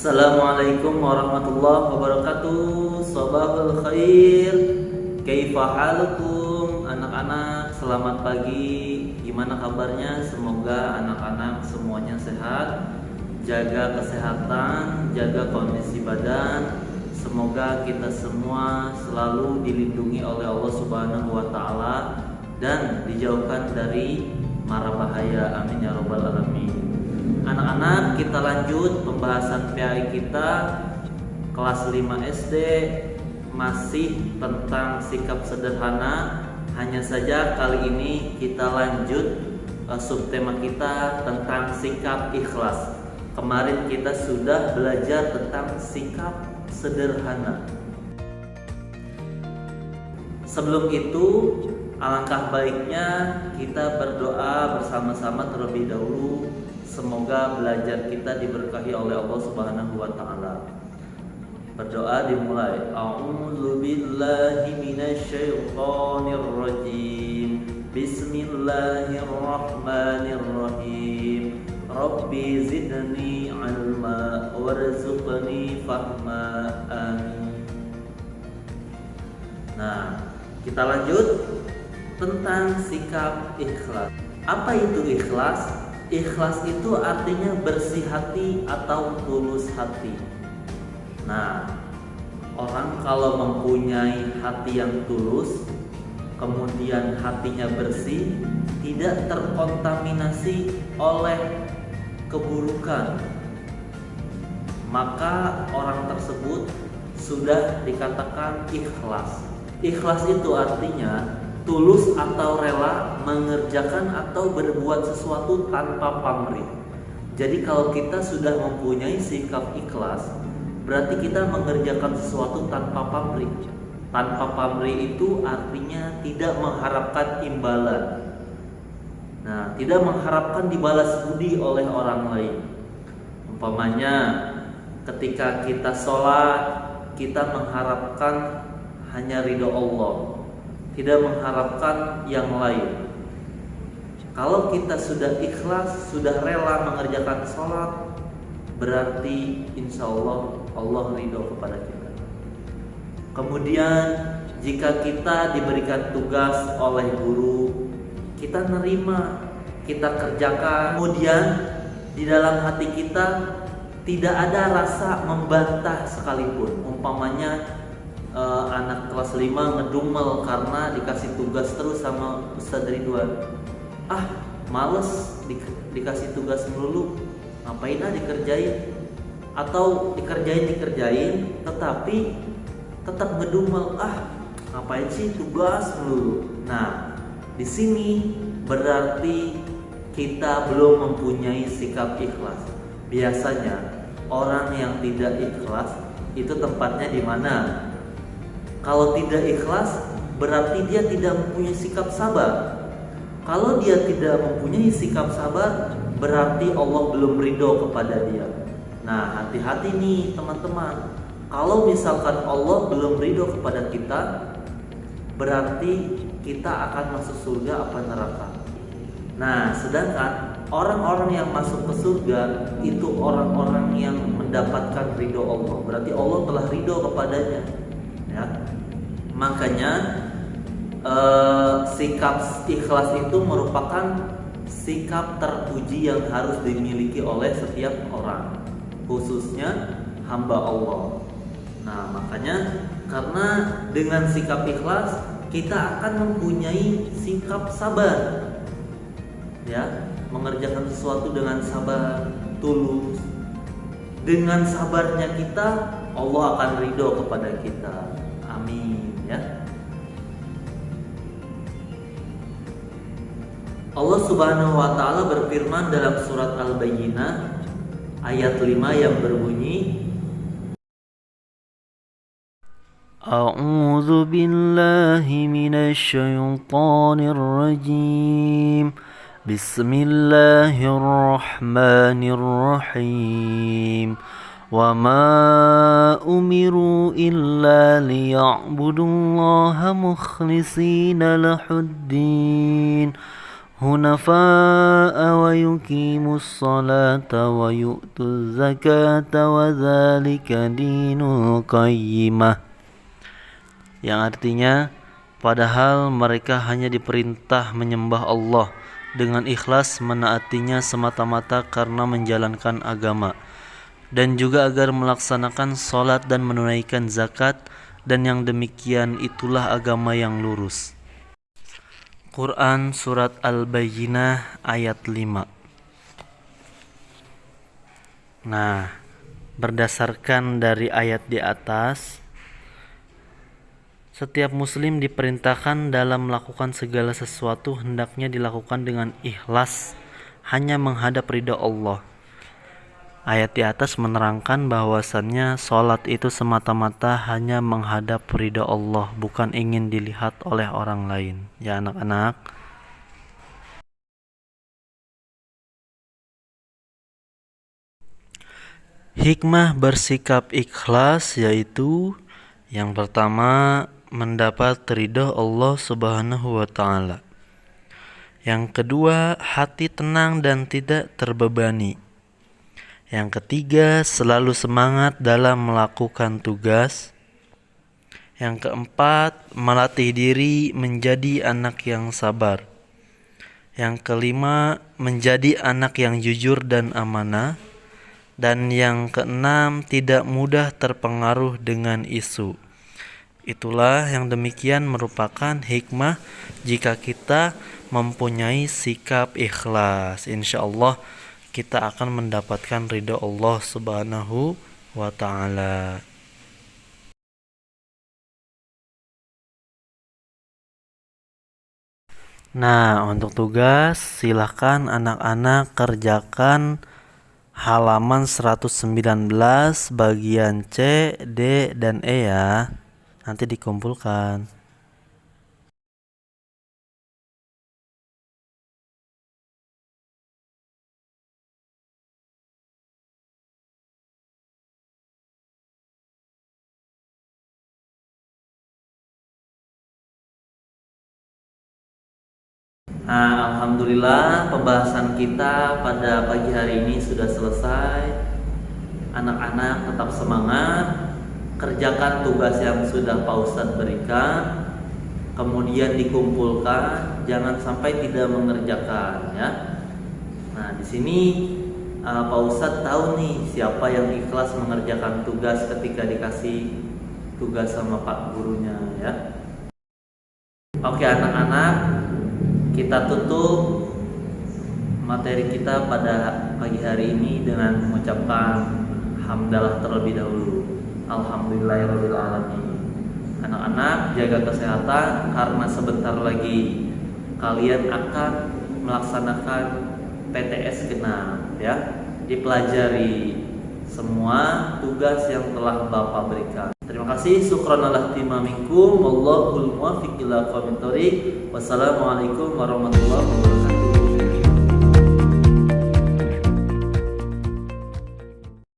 Assalamualaikum warahmatullahi wabarakatuh. Sabahul khair. Kaifa halukum anak-anak? Selamat pagi. Gimana kabarnya? Semoga anak-anak semuanya sehat. Jaga kesehatan, jaga kondisi badan. Semoga kita semua selalu dilindungi oleh Allah Subhanahu wa taala dan dijauhkan dari mara bahaya. Amin ya rabbal alamin. Anak-anak, kita lanjut pembahasan PAI kita kelas 5 SD, masih tentang sikap sederhana. Hanya saja kali ini kita lanjut subtema kita tentang sikap ikhlas. Kemarin kita sudah belajar tentang sikap sederhana. Sebelum itu, alangkah baiknya kita berdoa bersama-sama terlebih dahulu. Semoga belajar kita diberkahi oleh Allah Subhanahu wa taala. Berdoa dimulai. A'udzu billahi minasyaitonir rajim. Bismillahirrahmanirrahim. Rabbi zidni 'ilma warzuqni fahma. Amin. Nah, kita lanjut tentang sikap ikhlas. Apa itu ikhlas? Ikhlas itu artinya bersih hati atau tulus hati. Nah, orang kalau mempunyai hati yang tulus, kemudian hatinya bersih, tidak terkontaminasi oleh keburukan, maka orang tersebut sudah dikatakan ikhlas. Ikhlas itu artinya tulus atau rela mengerjakan atau berbuat sesuatu tanpa pamrih. Jadi kalau kita sudah mempunyai sikap ikhlas, berarti kita mengerjakan sesuatu tanpa pamrih. Tanpa pamrih itu artinya tidak mengharapkan imbalan. Nah, tidak mengharapkan dibalas budi oleh orang lain. Umpamanya ketika kita sholat, kita mengharapkan hanya ridho Allah, tidak mengharapkan yang lain. Kalau kita sudah ikhlas, sudah rela mengerjakan sholat, berarti insya Allah ridho kepada kita. Kemudian jika kita diberikan tugas oleh guru, kita nerima, kita kerjakan. Kemudian di dalam hati kita tidak ada rasa membantah sekalipun. Umpamanya anak kelas 5 ngedumel karena dikasih tugas terus sama Ustadz Ridwan. Males dikasih tugas melulu, ngapain dikerjain. Atau dikerjain tetapi tetap ngedumel, ngapain sih tugas melulu. Nah, di sini berarti kita belum mempunyai sikap ikhlas. Biasanya orang yang tidak ikhlas itu tempatnya di mana? Kalau tidak ikhlas, berarti dia tidak mempunyai sikap sabar. Kalau dia tidak mempunyai sikap sabar, berarti Allah belum ridho kepada dia. Nah, hati-hati nih teman-teman. Kalau misalkan Allah belum ridho kepada kita, berarti kita akan masuk surga apa neraka. Nah, sedangkan orang-orang yang masuk ke surga itu orang-orang yang mendapatkan ridho Allah. Berarti Allah telah ridho kepadanya. Ya. Makanya sikap ikhlas itu merupakan sikap terpuji yang harus dimiliki oleh setiap orang, khususnya hamba Allah. Nah, makanya karena dengan sikap ikhlas kita akan mempunyai sikap sabar, ya, mengerjakan sesuatu dengan sabar, tulus. Dengan sabarnya kita, Allah akan ridho kepada kita. Amin, ya. Allah Subhanahu wa taala berfirman dalam surat Al-Bayyinah ayat 5 yang berbunyi, A'udzu billahi minasyaitonir rajim. Bismillahirrahmanirrahim. وما أمروا إلا ليعبدوا الله مخلصين له الدين حنفاء ويقيموا الصلاة ويؤتوا الزكاة وذلك دين القيمة, yang artinya padahal mereka hanya diperintah menyembah Allah dengan ikhlas menaatinya semata-mata karena menjalankan agama, dan juga agar melaksanakan sholat dan menunaikan zakat, dan yang demikian itulah agama yang lurus. Quran Surat Al-Bayyinah ayat 5. Nah, berdasarkan dari ayat di atas, setiap muslim diperintahkan dalam melakukan segala sesuatu hendaknya dilakukan dengan ikhlas, hanya menghadap ridha Allah. Ayat di atas menerangkan bahwasannya sholat itu semata-mata hanya menghadap ridha Allah, bukan ingin dilihat oleh orang lain. Ya anak-anak. Hikmah bersikap ikhlas yaitu yang pertama, mendapat ridha Allah Subhanahu wa taala. Yang kedua, hati tenang dan tidak terbebani. Yang ketiga, selalu semangat dalam melakukan tugas. Yang keempat, melatih diri menjadi anak yang sabar. Yang kelima, menjadi anak yang jujur dan amanah. Dan yang keenam, tidak mudah terpengaruh dengan isu. Itulah yang demikian merupakan hikmah jika kita mempunyai sikap ikhlas. Insyaallah kita akan mendapatkan ridha Allah Subhanahu wa taala. Nah, untuk tugas silahkan anak-anak kerjakan halaman 119 bagian C, D, dan E ya. Nanti dikumpulkan. Nah, alhamdulillah pembahasan kita pada pagi hari ini sudah selesai. Anak-anak tetap semangat, kerjakan tugas yang sudah Pak Ustadz berikan, kemudian dikumpulkan, jangan sampai tidak mengerjakan ya. Nah, di sini Pak Ustadz tahu nih siapa yang ikhlas mengerjakan tugas ketika dikasih tugas sama Pak gurunya ya. Oke anak-anak, kita tutup materi kita pada pagi hari ini dengan mengucapkan hamdalah terlebih dahulu. Alhamdulillahirabbil alamin. Anak-anak jaga kesehatan karena sebentar lagi kalian akan melaksanakan PTS genap ya. Dipelajari semua tugas yang telah Bapak berikan. Terima kasih. Syukran ala ihtimamikum. Wallahul muwaffiq ila aqwamit thoriq. Wassalamualaikum warahmatullahi wabarakatuh.